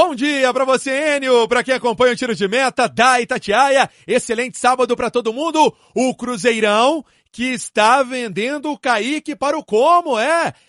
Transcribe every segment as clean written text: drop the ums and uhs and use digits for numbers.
Bom dia pra você, Enio, pra quem acompanha o Tiro de Meta da Itatiaia. Excelente sábado pra todo mundo. O Cruzeirão que está vendendo o Kaique para o Como,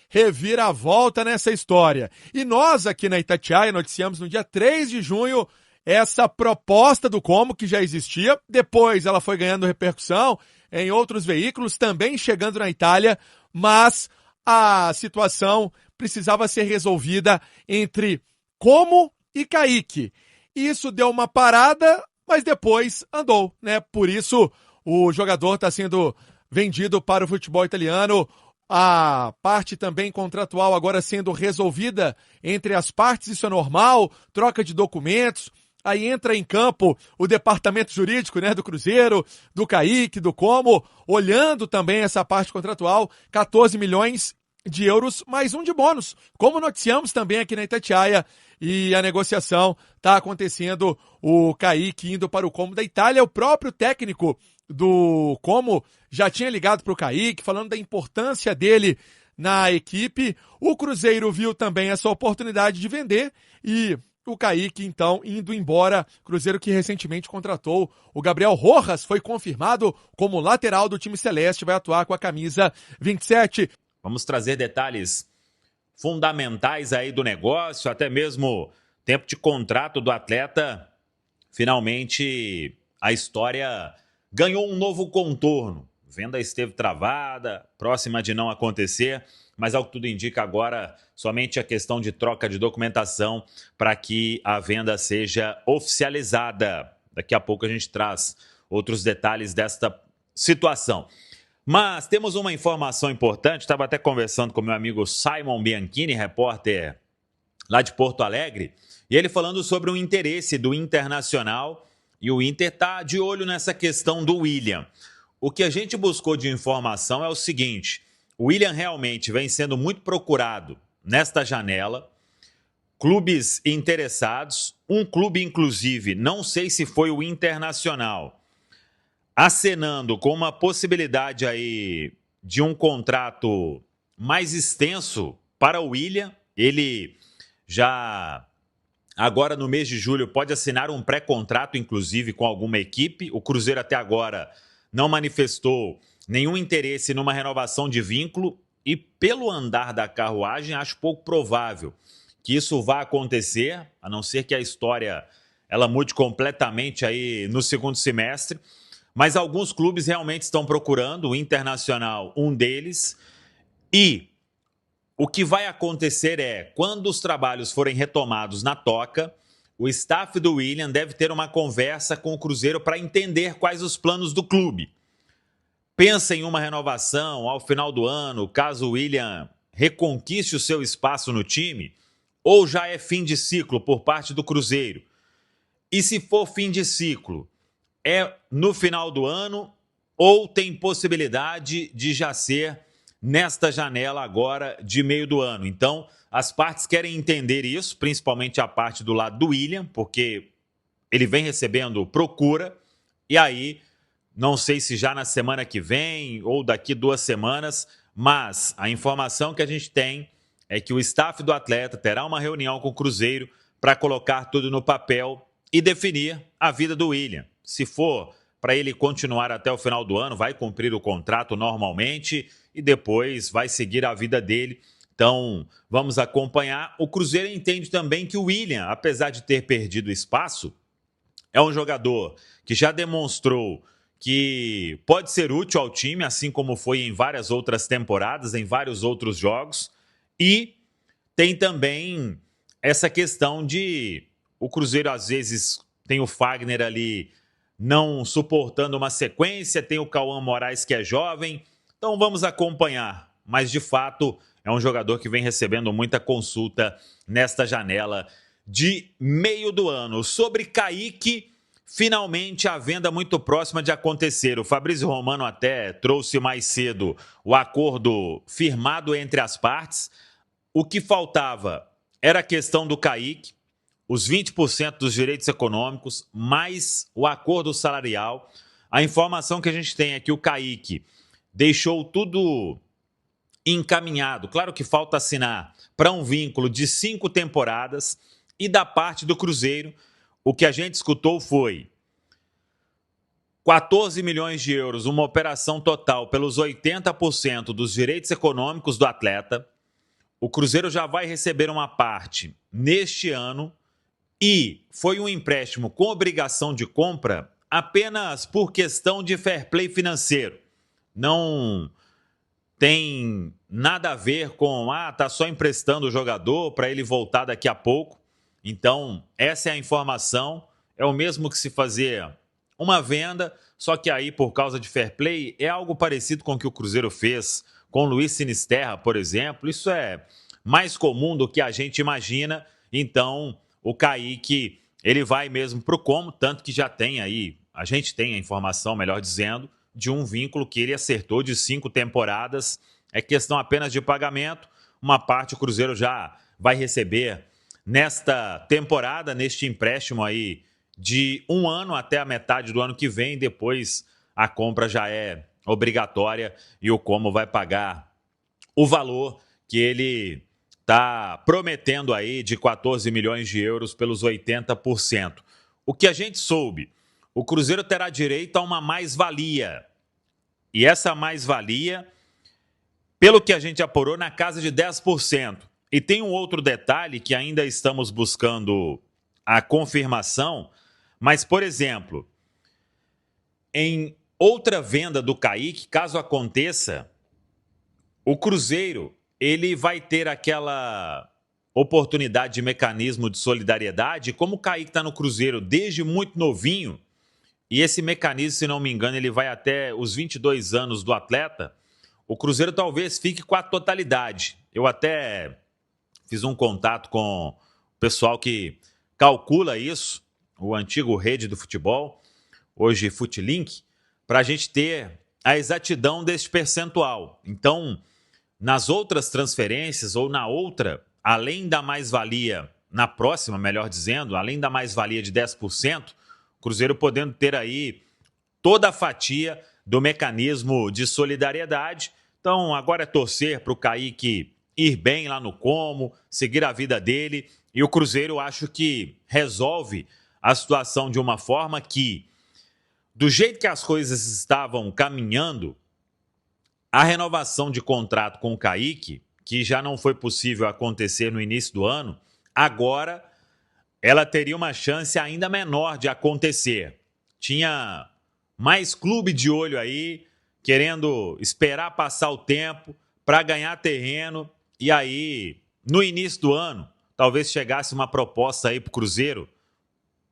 reviravolta nessa história. E nós aqui na Itatiaia noticiamos no dia 3 de junho essa proposta do Como, que já existia. Depois ela foi ganhando repercussão em outros veículos, também chegando na Itália, mas a situação precisava ser resolvida entre Como e Kaique. Isso deu uma parada, mas depois andou, né? Por isso o jogador está sendo vendido para o futebol italiano. A parte também contratual agora sendo resolvida entre as partes, isso é normal, troca de documentos. Aí entra em campo o departamento jurídico, né, do Cruzeiro, do Kaique, do Como, olhando também essa parte contratual, 14 milhões de euros, mais um de bônus, como noticiamos também aqui na Itatiaia, e a negociação está acontecendo, o Kaique indo para o Como da Itália. O próprio técnico do Como já tinha ligado para o Kaique, falando da importância dele na equipe. O Cruzeiro viu também essa oportunidade de vender e o Kaique, então, indo embora. Cruzeiro que recentemente contratou o Gabriel Rojas, foi confirmado como lateral do time celeste, vai atuar com a camisa 27. Vamos trazer detalhes fundamentais aí do negócio, até mesmo tempo de contrato do atleta. Finalmente, a história ganhou um novo contorno. Venda esteve travada, próxima de não acontecer, mas ao que tudo indica agora, somente a questão de troca de documentação para que a venda seja oficializada. Daqui a pouco a gente traz outros detalhes desta situação. Mas temos uma informação importante, estava até conversando com meu amigo Simon Bianchini, repórter lá de Porto Alegre, e ele falando sobre o interesse do Internacional, e o Inter está de olho nessa questão do William. O que a gente buscou de informação é o seguinte: o William realmente vem sendo muito procurado nesta janela, clubes interessados, um clube inclusive, não sei se foi o Internacional, acenando com uma possibilidade aí de um contrato mais extenso para o William. Ele já, agora no mês de julho, pode assinar um pré-contrato, inclusive, com alguma equipe. O Cruzeiro até agora não manifestou nenhum interesse numa renovação de vínculo e, pelo andar da carruagem, acho pouco provável que isso vá acontecer, a não ser que a história ela mude completamente aí no segundo semestre. Mas alguns clubes realmente estão procurando, o Internacional, um deles. E o que vai acontecer é, quando os trabalhos forem retomados na Toca, o staff do William deve ter uma conversa com o Cruzeiro para entender quais os planos do clube. Pensa em uma renovação ao final do ano, caso o William reconquiste o seu espaço no time, ou já é fim de ciclo por parte do Cruzeiro? E se for fim de ciclo, é no final do ano ou tem possibilidade de já ser nesta janela agora de meio do ano? Então, as partes querem entender isso, principalmente a parte do lado do William, porque ele vem recebendo procura, e aí, não sei se já na semana que vem ou daqui 2 semanas, mas a informação que a gente tem é que o staff do atleta terá uma reunião com o Cruzeiro para colocar tudo no papel e definir a vida do William. Se for para ele continuar até o final do ano, vai cumprir o contrato normalmente e depois vai seguir a vida dele. Então, vamos acompanhar. O Cruzeiro entende também que o William, apesar de ter perdido espaço, é um jogador que já demonstrou que pode ser útil ao time, assim como foi em várias outras temporadas, em vários outros jogos. E tem também essa questão de o Cruzeiro, às vezes, tem o Fagner ali não suportando uma sequência, tem o Cauã Moraes que é jovem, então vamos acompanhar, mas de fato é um jogador que vem recebendo muita consulta nesta janela de meio do ano. Sobre Kaique, finalmente a venda muito próxima de acontecer. O Fabrício Romano até trouxe mais cedo o acordo firmado entre as partes. O que faltava era a questão do Kaique, os 20% dos direitos econômicos, mais o acordo salarial. A informação que a gente tem é que o Kaique deixou tudo encaminhado. Claro que falta assinar para um vínculo de 5 temporadas E da parte do Cruzeiro, o que a gente escutou foi 14 milhões de euros, uma operação total pelos 80% dos direitos econômicos do atleta. O Cruzeiro já vai receber uma parte neste ano e foi um empréstimo com obrigação de compra apenas por questão de fair play financeiro. Não tem nada a ver com, tá só emprestando o jogador para ele voltar daqui a pouco. Então, essa é a informação. É o mesmo que se fazer uma venda, só que aí, por causa de fair play, é algo parecido com o que o Cruzeiro fez com o Luiz Sinisterra, por exemplo. Isso é mais comum do que a gente imagina. Então, o Kaique, ele vai mesmo para o Como, tanto que já tem aí, a gente tem a informação, melhor dizendo, de um vínculo que ele acertou de 5 temporadas. É questão apenas de pagamento. Uma parte o Cruzeiro já vai receber nesta temporada, neste empréstimo aí de 1 ano até a metade do ano que vem. Depois a compra já é obrigatória e o Como vai pagar o valor que ele está prometendo aí de 14 milhões de euros pelos 80%. O que a gente soube, o Cruzeiro terá direito a uma mais-valia. E essa mais-valia, pelo que a gente apurou, na casa de 10%. E tem um outro detalhe que ainda estamos buscando a confirmação, mas, por exemplo, em outra venda do Kaique, caso aconteça, o Cruzeiro ele vai ter aquela oportunidade de mecanismo de solidariedade. Como o Kaique está no Cruzeiro desde muito novinho, e esse mecanismo, se não me engano, ele vai até os 22 anos do atleta, o Cruzeiro talvez fique com a totalidade. Eu até fiz um contato com o pessoal que calcula isso, o antigo Rede do Futebol, hoje Futlink, para a gente ter a exatidão deste percentual. Então, nas outras transferências ou na outra, além da mais-valia, na próxima, melhor dizendo, além da mais-valia de 10%, o Cruzeiro podendo ter aí toda a fatia do mecanismo de solidariedade. Então, agora é torcer para o Kaique ir bem lá no Como, seguir a vida dele. E o Cruzeiro, acho que resolve a situação de uma forma que, do jeito que as coisas estavam caminhando, a renovação de contrato com o Kaique, que já não foi possível acontecer no início do ano, agora ela teria uma chance ainda menor de acontecer. Tinha mais clube de olho aí, querendo esperar passar o tempo para ganhar terreno, e aí, no início do ano, talvez chegasse uma proposta aí para o Cruzeiro,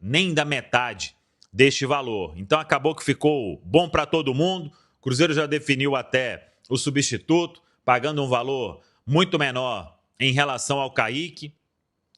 nem da metade deste valor. Então acabou que ficou bom para todo mundo. O Cruzeiro já definiu até o substituto, pagando um valor muito menor em relação ao Kaique,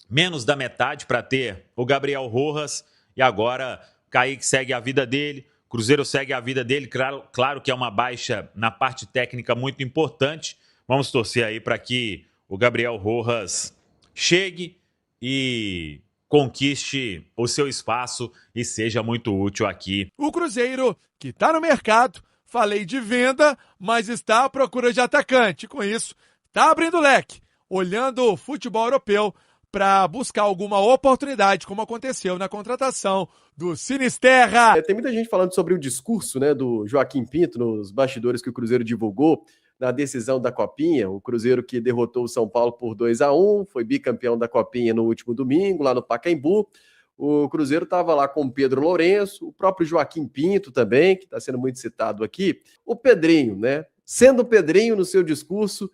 menos da metade para ter o Gabriel Rojas, e agora o Kaique segue a vida dele, o Cruzeiro segue a vida dele, claro que é uma baixa na parte técnica muito importante. Vamos torcer aí para que o Gabriel Rojas chegue e conquiste o seu espaço e seja muito útil aqui. O Cruzeiro, que está no mercado, falei de venda, mas está à procura de atacante. Com isso, está abrindo o leque, olhando o futebol europeu para buscar alguma oportunidade, como aconteceu na contratação do Sinisterra. Tem muita gente falando sobre o discurso, né, do Joaquim Pinto nos bastidores que o Cruzeiro divulgou na decisão da Copinha. O Cruzeiro que derrotou o São Paulo por 2-1, foi bicampeão da Copinha no último domingo, lá no Pacaembu. O Cruzeiro estava lá com o Pedro Lourenço, o próprio Joaquim Pinto também, que está sendo muito citado aqui. O Pedrinho, né? Sendo o Pedrinho no seu discurso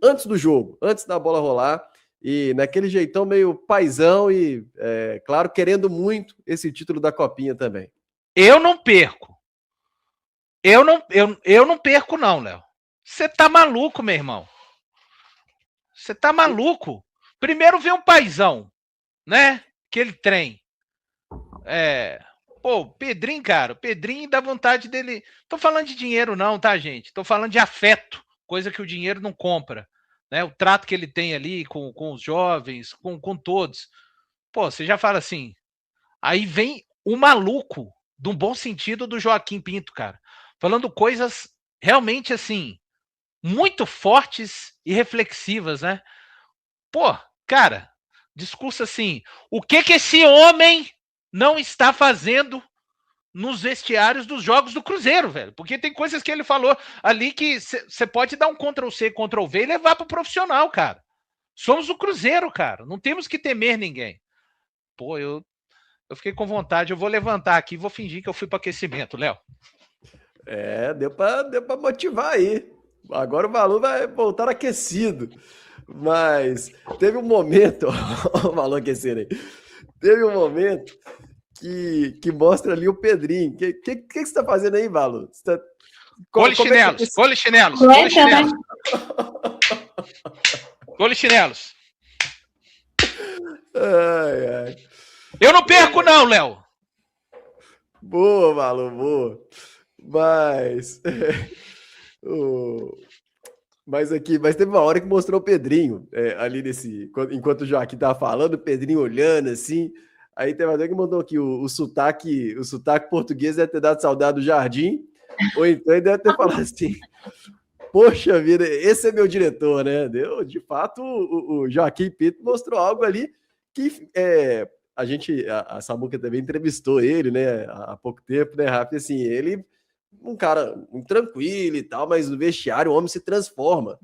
antes do jogo, antes da bola rolar, e naquele jeitão meio paizão e, claro, querendo muito esse título da Copinha também. Eu não perco. Eu não perco não, Léo. Você tá maluco, meu irmão. Você tá maluco. Primeiro vem um paizão, né? Aquele trem. Pô, Pedrinho, cara, Pedrinho dá vontade dele. Tô falando de dinheiro não, tá, gente? Tô falando de afeto, coisa que o dinheiro não compra. Né? O trato que ele tem ali com os jovens, com todos. Pô, você já fala assim. Aí vem o maluco, de um bom sentido, do Joaquim Pinto, cara. Falando coisas realmente, assim, muito fortes e reflexivas, né? Pô, cara, Discurso assim, o que esse homem não está fazendo nos vestiários dos jogos do Cruzeiro, velho? Porque tem coisas que ele falou ali que você pode dar um Ctrl+C, Ctrl+V e levar pro profissional, cara. Somos o Cruzeiro, cara. Não temos que temer ninguém. Pô, eu fiquei com vontade. Eu vou levantar aqui e vou fingir que eu fui pro aquecimento, Léo. Deu pra motivar aí. Agora o Malu vai voltar aquecido. Mas teve um momento, o Malu aquecendo aí. Teve um momento que mostra ali o Pedrinho. O que você tá fazendo aí, Malu? Gole chinelos, gole chinelos, gole chinelos. Gole chinelos. Ai, ai. Eu não perco não, Léo. Boa, Malu, boa. Mas teve uma hora que mostrou o Pedrinho ali enquanto o Joaquim tava falando, o Pedrinho olhando assim. Aí teve até que mandou aqui o sotaque português deve ter dado saudade do Jardim, ou então ele deve ter falado assim: poxa vida, esse é meu diretor, né? De fato, o Joaquim Pinto mostrou algo ali que a Samuca também entrevistou ele, né, há pouco tempo, né, Rafa? Assim, ele um cara muito tranquilo e tal, mas no vestiário o homem se transforma.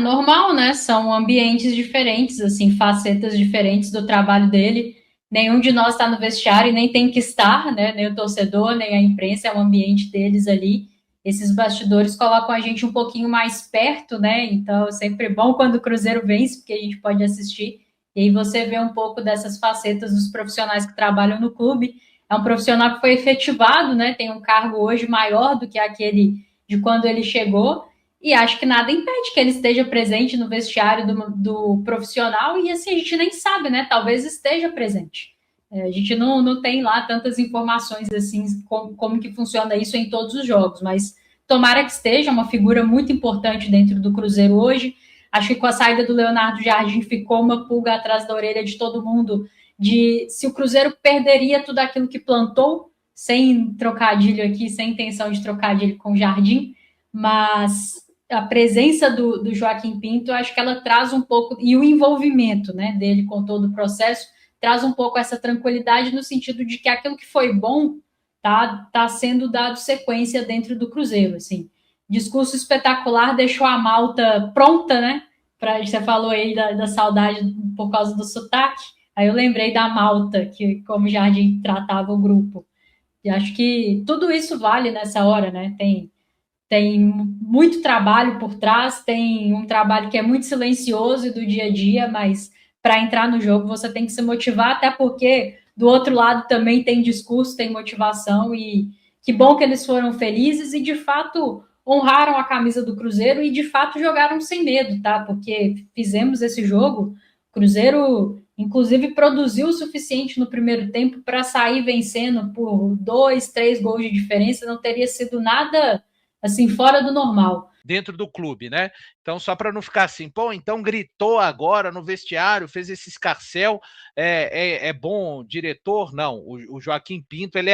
Normal, né? São ambientes diferentes, assim, facetas diferentes do trabalho dele. Nenhum de nós está no vestiário e nem tem que estar, né? Nem o torcedor, nem a imprensa, é o ambiente deles ali. Esses bastidores colocam a gente um pouquinho mais perto, né? Então, é sempre bom quando o Cruzeiro vence, porque a gente pode assistir. E aí você vê um pouco dessas facetas dos profissionais que trabalham no clube. É um profissional que foi efetivado, né? Tem um cargo hoje maior do que aquele de quando ele chegou. E acho que nada impede que ele esteja presente no vestiário do profissional. E assim, a gente nem sabe, né? Talvez esteja presente. A gente não tem lá tantas informações assim, como que funciona isso em todos os jogos. Mas tomara que esteja, uma figura muito importante dentro do Cruzeiro hoje. Acho que com a saída do Leonardo Jardim ficou uma pulga atrás da orelha de todo mundo de se o Cruzeiro perderia tudo aquilo que plantou, sem trocadilho aqui, sem intenção de trocadilho com o Jardim, mas a presença do Joaquim Pinto, acho que ela traz um pouco, e o envolvimento, né, dele com todo o processo, traz um pouco essa tranquilidade no sentido de que aquilo que foi bom tá sendo dado sequência dentro do Cruzeiro, assim. Discurso espetacular, deixou a malta pronta, né? Você falou aí da saudade por causa do sotaque. Aí eu lembrei da malta, que como Jardim tratava o grupo. E acho que tudo isso vale nessa hora, né? Tem muito trabalho por trás, tem um trabalho que é muito silencioso e do dia a dia, mas para entrar no jogo você tem que se motivar, até porque do outro lado também tem discurso, tem motivação, e que bom que eles foram felizes e de fato honraram a camisa do Cruzeiro e de fato jogaram sem medo, tá? Porque fizemos esse jogo, o Cruzeiro inclusive produziu o suficiente no primeiro tempo para sair vencendo por 2, 3 gols de diferença, não teria sido nada assim fora do normal. Dentro do clube, né? Então, só para não ficar assim, então gritou agora no vestiário, fez esse escarcel, é bom diretor? Não, o Joaquim Pinto, ele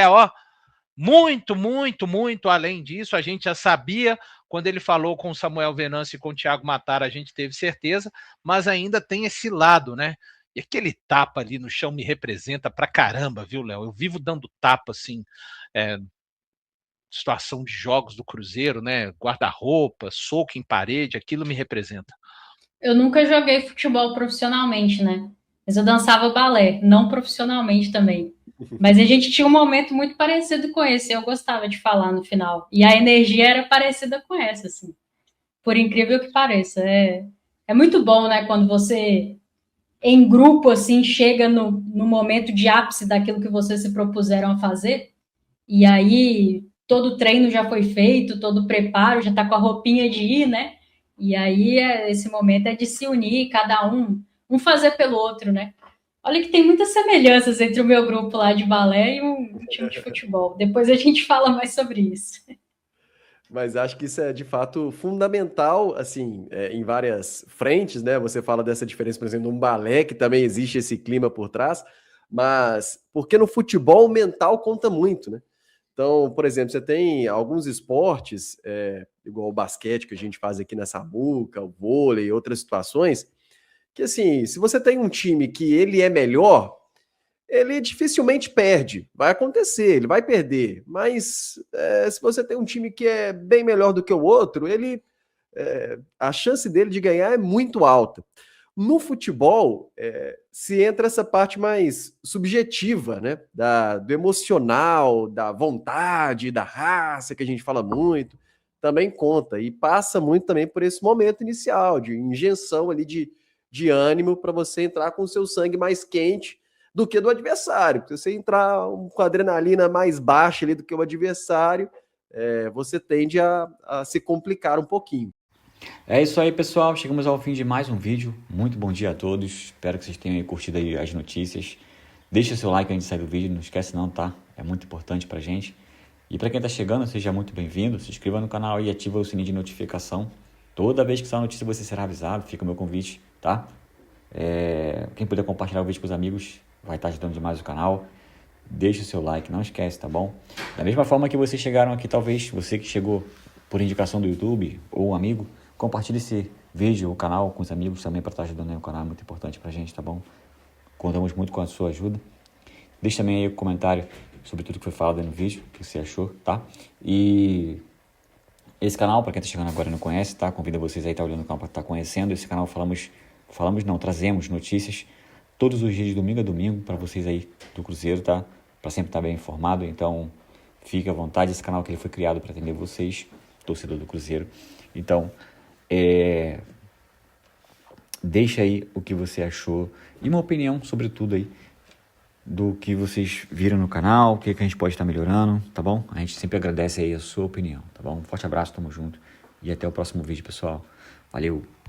muito, muito, muito além disso. A gente já sabia, quando ele falou com o Samuel Venâncio e com o Thiago Matara, a gente teve certeza, mas ainda tem esse lado, né? E aquele tapa ali no chão me representa pra caramba, viu, Léo? Eu vivo dando tapa, assim, situação de jogos do Cruzeiro, né? Guarda-roupa, soco em parede, aquilo me representa. Eu nunca joguei futebol profissionalmente, né? Mas eu dançava balé, não profissionalmente também. Mas a gente tinha um momento muito parecido com esse, eu gostava de falar no final. E a energia era parecida com essa, assim. Por incrível que pareça. É muito bom, né? Quando você, em grupo, assim, chega no momento de ápice daquilo que vocês se propuseram a fazer. E aí, todo o treino já foi feito, todo o preparo, já tá com a roupinha de ir, né? E aí, esse momento é de se unir, cada um fazer pelo outro, né? Olha que tem muitas semelhanças entre o meu grupo lá de balé e um time de futebol. Depois a gente fala mais sobre isso. Mas acho que isso é, de fato, fundamental, assim, em várias frentes, né? Você fala dessa diferença, por exemplo, no balé, que também existe esse clima por trás, mas porque no futebol o mental conta muito, né? Então, por exemplo, você tem alguns esportes, igual o basquete que a gente faz aqui na Samuca, o vôlei e outras situações, que assim, se você tem um time que ele é melhor, ele dificilmente perde. Vai acontecer, ele vai perder. Mas se você tem um time que é bem melhor do que o outro, a chance dele de ganhar é muito alta. No futebol, se entra essa parte mais subjetiva, né? Do emocional, da vontade, da raça, que a gente fala muito, também conta. E passa muito também por esse momento inicial, de injeção ali de ânimo para você entrar com o seu sangue mais quente do que do adversário. Se você entrar com a adrenalina mais baixa ali do que o adversário, você tende a se complicar um pouquinho. É isso aí, pessoal. Chegamos ao fim de mais um vídeo. Muito bom dia a todos. Espero que vocês tenham curtido aí as notícias. Deixa seu like antes de sair do vídeo. Não esquece não, tá? É muito importante pra gente. E para quem tá chegando, seja muito bem-vindo. Se inscreva no canal e ativa o sininho de notificação. Toda vez que sair uma notícia você será avisado. Fica o meu convite, tá? Quem puder compartilhar o vídeo com os amigos vai estar ajudando demais o canal. Deixa o seu like, não esquece, tá bom? Da mesma forma que vocês chegaram aqui, talvez você que chegou por indicação do YouTube ou um amigo, compartilhe esse vídeo, o canal com os amigos também para estar ajudando aí o canal, é muito importante pra gente, tá bom? Contamos muito com a sua ajuda. Deixe também aí um comentário sobre tudo que foi falado aí no vídeo, o que você achou, tá? E esse canal, para quem tá chegando agora e não conhece, tá? Convido vocês aí a estar olhando o canal para estar conhecendo. Esse canal trazemos notícias todos os dias de domingo a domingo para vocês aí do Cruzeiro, tá? Para sempre estar bem informado, então fique à vontade. Esse canal que ele foi criado para atender vocês, torcedor do Cruzeiro. Então, deixa aí o que você achou e uma opinião sobre tudo aí do que vocês viram no canal, o que a gente pode estar melhorando, tá bom? A gente sempre agradece aí a sua opinião, tá bom? Um forte abraço, tamo junto e até o próximo vídeo, pessoal. Valeu!